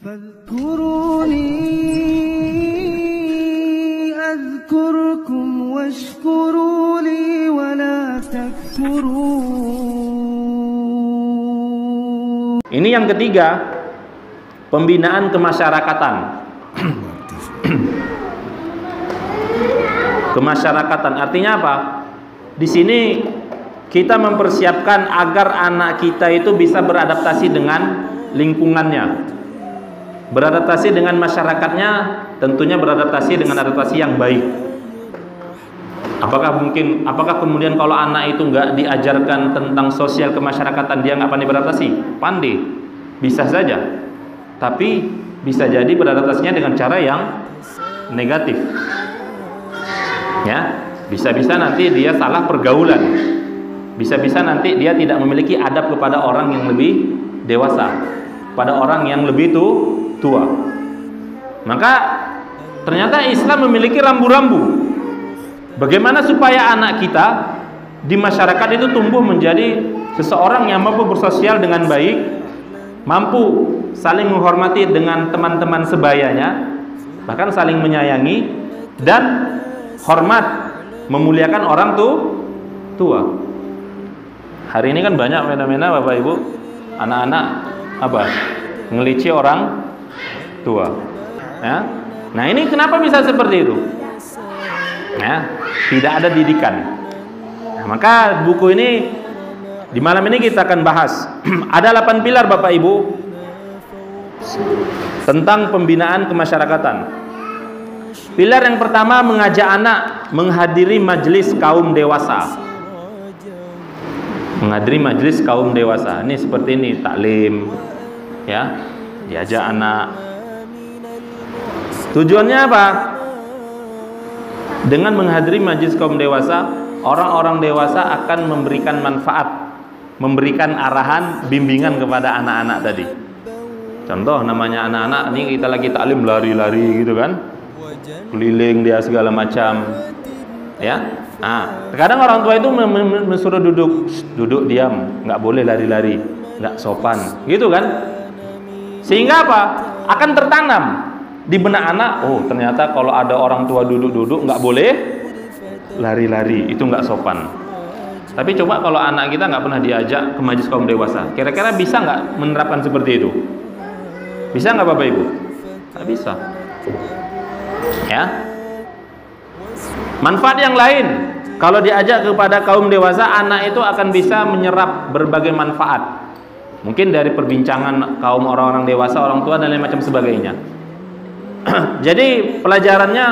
فاذكروني أذكركم واشكروا لي ولا تكفرون. Ini yang ketiga, pembinaan kemasyarakatan. Kemasyarakatan artinya apa? Di sini kita mempersiapkan agar anak kita itu bisa beradaptasi dengan lingkungannya, beradaptasi dengan masyarakatnya, tentunya beradaptasi dengan adaptasi yang baik. Apakah kemudian kalau anak itu nggak diajarkan tentang sosial kemasyarakatan dia nggak pandai beradaptasi? Pandai, bisa saja. Tapi bisa jadi beradaptasinya dengan cara yang negatif. Ya, bisa-bisa nanti dia salah pergaulan. Bisa-bisa nanti dia tidak memiliki adab kepada orang yang lebih dewasa, pada orang yang lebih tua. Maka ternyata Islam memiliki rambu-rambu. Bagaimana supaya anak kita di masyarakat itu tumbuh menjadi seseorang yang mampu bersosial dengan baik, mampu saling menghormati dengan teman-teman sebayanya, bahkan saling menyayangi dan hormat, memuliakan orang tua. Hari ini kan banyak fenomena Bapak Ibu, anak-anak ngelicipi orang tua. Ya. Nah, ini kenapa bisa seperti itu? Ya, tidak ada didikan. Nah, maka buku ini di malam ini kita akan bahas. Ada 8 pilar Bapak Ibu tentang pembinaan kemasyarakatan. Pilar yang pertama, mengajak anak menghadiri majelis kaum dewasa. Menghadiri majelis kaum dewasa. Ini seperti ini, taklim, ya, diajak anak. Tujuannya apa? Dengan menghadiri majelis kaum dewasa, orang-orang dewasa akan memberikan manfaat, memberikan arahan, bimbingan kepada anak-anak tadi. Contoh, namanya anak-anak, ini kita lagi taklim lari-lari gitu kan, keliling dia segala macam, ya. Nah, terkadang orang tua itu mensuruh duduk diam, nggak boleh lari-lari, nggak sopan, gitu kan? Sehingga apa? Akan tertanam di benak anak, oh ternyata kalau ada orang tua duduk-duduk nggak boleh lari-lari, itu nggak sopan. Tapi coba kalau anak kita nggak pernah diajak ke majelis kaum dewasa, kira-kira bisa nggak menerapkan seperti itu? Bisa nggak Bapak Ibu? Nggak bisa. Ya. Manfaat yang lain, kalau diajak kepada kaum dewasa, anak itu akan bisa menyerap berbagai manfaat. Mungkin dari perbincangan kaum orang-orang dewasa, orang tua dan lain macam sebagainya. Jadi pelajarannya,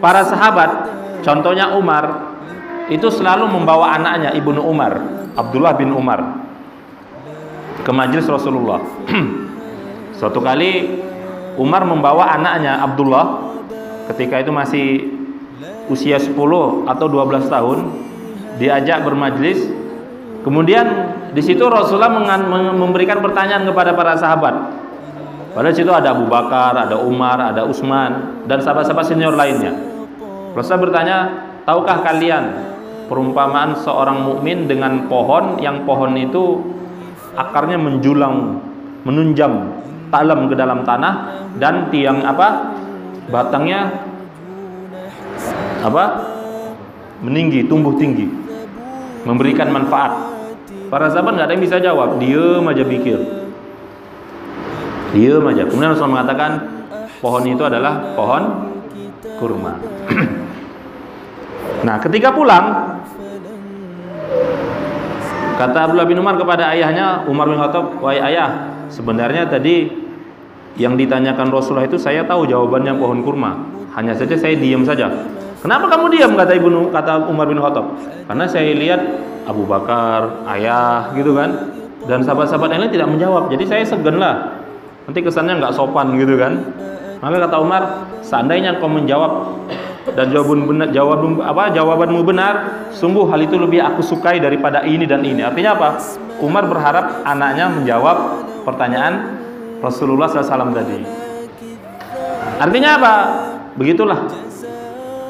para sahabat, contohnya Umar, itu selalu membawa anaknya, Ibnu Umar, Abdullah bin Umar, ke majelis Rasulullah. Suatu kali Umar membawa anaknya Abdullah, ketika itu masih usia 10 atau 12 tahun, diajak bermajlis. Kemudian di situ Rasulullah memberikan pertanyaan kepada para sahabat. Padahal di situ ada Abu Bakar, ada Umar, ada Utsman dan sahabat-sahabat senior lainnya. Rasulullah bertanya, tahukah kalian perumpamaan seorang mukmin dengan pohon yang pohon itu akarnya menjulang, menunjam dalam ke dalam tanah, dan tiang batangnya meninggi, tumbuh tinggi, memberikan manfaat. Para sahabat nggak ada yang bisa jawab, diam aja pikir, diam aja. Kemudian Rasulullah mengatakan pohon itu adalah pohon kurma. Nah, ketika pulang, kata Abdullah bin Umar kepada ayahnya, Umar bin Khattab, wahai ayah, sebenarnya tadi yang ditanyakan Rasulullah itu saya tahu jawabannya pohon kurma, hanya saja saya diam saja. Kenapa kamu diam? Kata Umar bin Khattab. Karena saya lihat Abu Bakar, ayah, gitu kan, dan sahabat-sahabat yang lain tidak menjawab. Jadi saya segan lah, nanti kesannya nggak sopan, gitu kan. Maka kata Umar, seandainya kau menjawab dan jawabanmu benar, sungguh hal itu lebih aku sukai daripada ini dan ini. Artinya apa? Umar berharap anaknya menjawab pertanyaan Rasulullah SAW tadi. Artinya apa? Begitulah,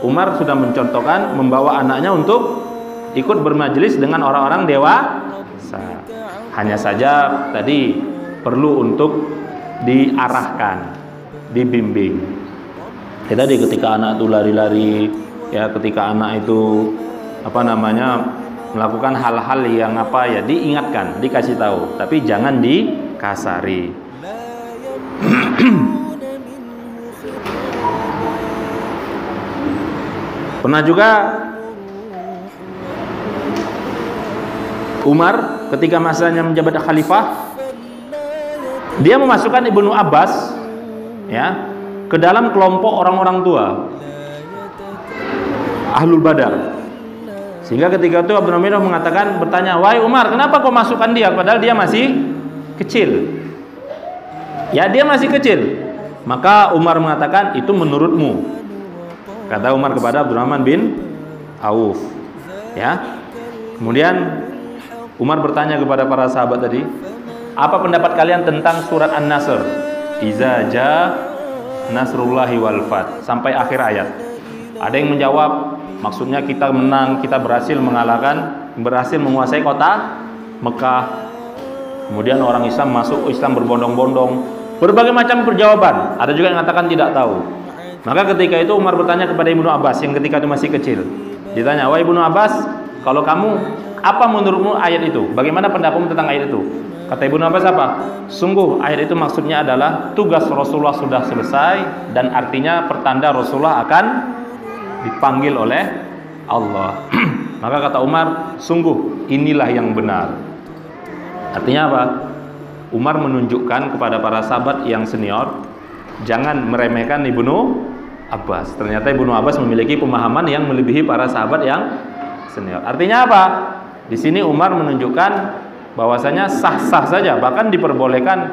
Umar sudah mencontohkan membawa anaknya untuk ikut bermajelis dengan orang-orang dewasa. Hanya saja tadi perlu untuk diarahkan, dibimbing. Kita ketika anak itu lari-lari, ya, ketika anak itu melakukan hal-hal yang diingatkan, dikasih tahu, tapi jangan dikasari. Pernah juga Umar ketika masanya menjabat khalifah, dia memasukkan Ibnu Abbas, ya, ke dalam kelompok orang-orang tua Ahlul Badar. Sehingga ketika itu Abdul Hamid bertanya, "Wahai Umar, kenapa kau masukkan dia padahal dia masih kecil?" Ya, dia masih kecil. Maka Umar mengatakan, "Itu menurutmu." Kata Umar kepada Abdurrahman bin Auf, ya. Kemudian Umar bertanya kepada para sahabat tadi, "Apa pendapat kalian tentang surat An-Nasr? Iza ja nasrullahi wal fath," sampai akhir ayat. Ada yang menjawab, maksudnya kita menang, kita berhasil menguasai kota Mekah. Kemudian orang Islam masuk Islam berbondong-bondong. Berbagai macam perjawaban. Ada juga yang mengatakan tidak tahu. Maka ketika itu Umar bertanya kepada Ibnu Abbas yang ketika itu masih kecil. Ditanya, "Wahai Ibnu Abbas, kalau kamu, apa menurutmu ayat itu? Bagaimana pendapatmu tentang ayat itu?" Kata Ibnu Abbas apa? "Sungguh ayat itu maksudnya adalah tugas Rasulullah sudah selesai dan artinya pertanda Rasulullah akan dipanggil oleh Allah." Maka kata Umar, "Sungguh inilah yang benar." Artinya apa? Umar menunjukkan kepada para sahabat yang senior, jangan meremehkan Ibnu Abbas. Ternyata Ibnu Abbas memiliki pemahaman yang melebihi para sahabat yang senior. Artinya apa? Di sini Umar menunjukkan bahwasanya sah-sah saja, bahkan diperbolehkan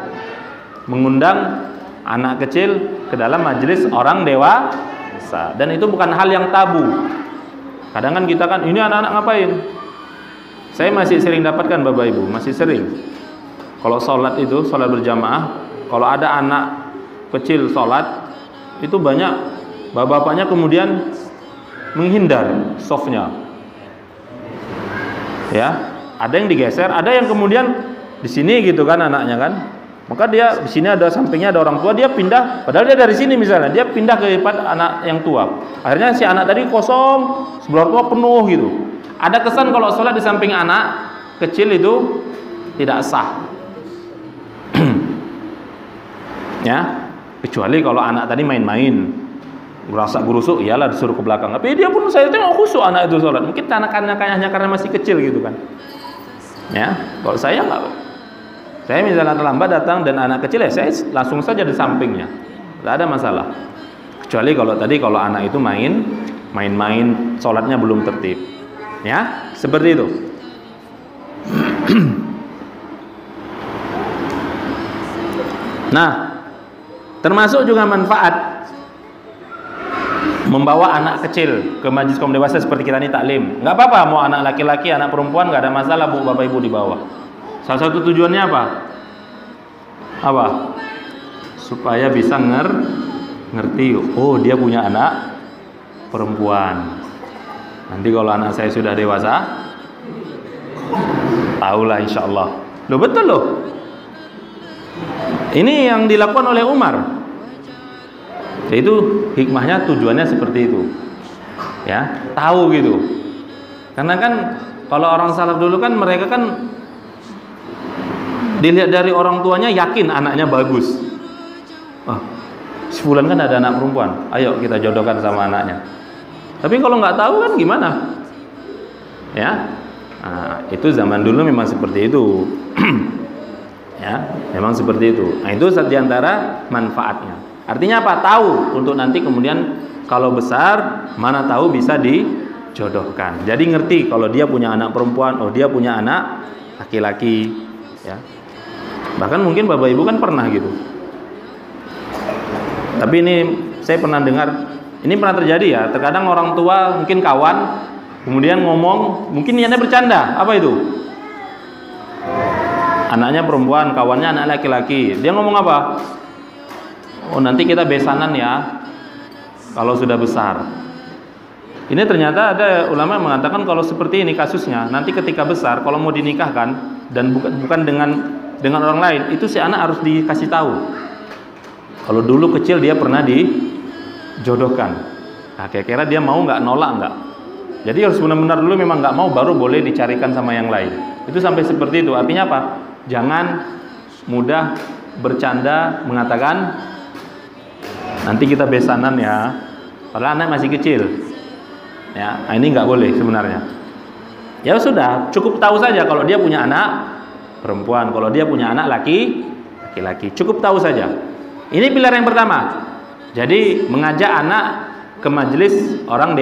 mengundang anak kecil ke dalam majelis orang dewasa, dan itu bukan hal yang tabu. Kadang kan kita ini anak-anak ngapain? Saya masih sering dapatkan Bapak Ibu, masih sering. Kalau sholat berjamaah, kalau ada anak kecil sholat, itu banyak bapak-bapaknya kemudian menghindar softnya, ya. Ada yang digeser, ada yang kemudian di sini gitu kan anaknya kan. Maka dia di sini ada sampingnya ada orang tua, dia pindah, padahal dia dari sini misalnya, dia pindah ke tempat anak yang tua. Akhirnya si anak tadi kosong, sebelah tua penuh gitu. Ada kesan kalau sholat di samping anak kecil itu tidak sah. Ya, kecuali kalau anak tadi main-main, merasa gerusuk, iyalah disuruh ke belakang. Tapi dia pun saya tengok khusyuk anak itu sholat. Mungkin anak-anaknya hanya karena masih kecil gitu kan. Ya, kalau saya enggak. Saya misalnya terlambat datang dan anak kecil, ya saya langsung saja di sampingnya. Tidak ada masalah. Kecuali kalau anak itu main-main, sholatnya belum tertib. Ya, seperti itu. Nah, termasuk juga manfaat membawa anak kecil ke majlis kaum dewasa seperti kita ini taklim. Nggak apa-apa mau anak laki-laki, anak perempuan, nggak ada masalah Bu, Bapak Ibu dibawa. Salah satu tujuannya apa? Apa? Supaya bisa ngerti. Oh, dia punya anak perempuan. Nanti kalau anak saya sudah dewasa, tahulah insya Allah. Loh, betul loh. Ini yang dilakukan oleh Umar. Yaitu hikmahnya, tujuannya seperti itu. Ya, tahu gitu. Karena kan kalau orang salaf dulu kan mereka kan dilihat dari orang tuanya yakin anaknya bagus. Oh, si fulan kan ada anak perempuan, ayo kita jodohkan sama anaknya. Tapi kalau nggak tahu kan gimana? Ya, nah, itu zaman dulu memang seperti itu. Ya, memang seperti itu. Nah, itu diantara manfaatnya. Artinya apa? Tahu untuk nanti kemudian kalau besar mana tahu bisa dijodohkan. Jadi ngerti kalau dia punya anak perempuan, oh dia punya anak laki-laki. Ya. Bahkan mungkin Bapak Ibu kan pernah gitu. Tapi ini saya pernah dengar, ini pernah terjadi ya. Terkadang orang tua mungkin kawan, kemudian ngomong, mungkin niatnya bercanda. Apa itu? Anaknya perempuan, kawannya anak laki-laki. Dia ngomong apa? Oh, nanti kita besanan ya kalau sudah besar. Ini ternyata ada ulama yang mengatakan kalau seperti ini kasusnya, nanti ketika besar kalau mau dinikahkan dan bukan dengan orang lain, itu si anak harus dikasih tahu. Kalau dulu kecil dia pernah dijodohkan. Nah, kira-kira dia mau nggak, nolak nggak? Jadi harus benar-benar dulu memang nggak mau, baru boleh dicarikan sama yang lain. Itu sampai seperti itu. Artinya apa? Jangan mudah bercanda mengatakan nanti kita besanan ya. Padahal anak masih kecil. Ya, nah ini nggak boleh sebenarnya. Ya sudah, cukup tahu saja kalau dia punya anak perempuan, kalau dia punya anak laki-laki, cukup tahu saja. Ini pilar yang pertama. Jadi mengajak anak ke majelis orang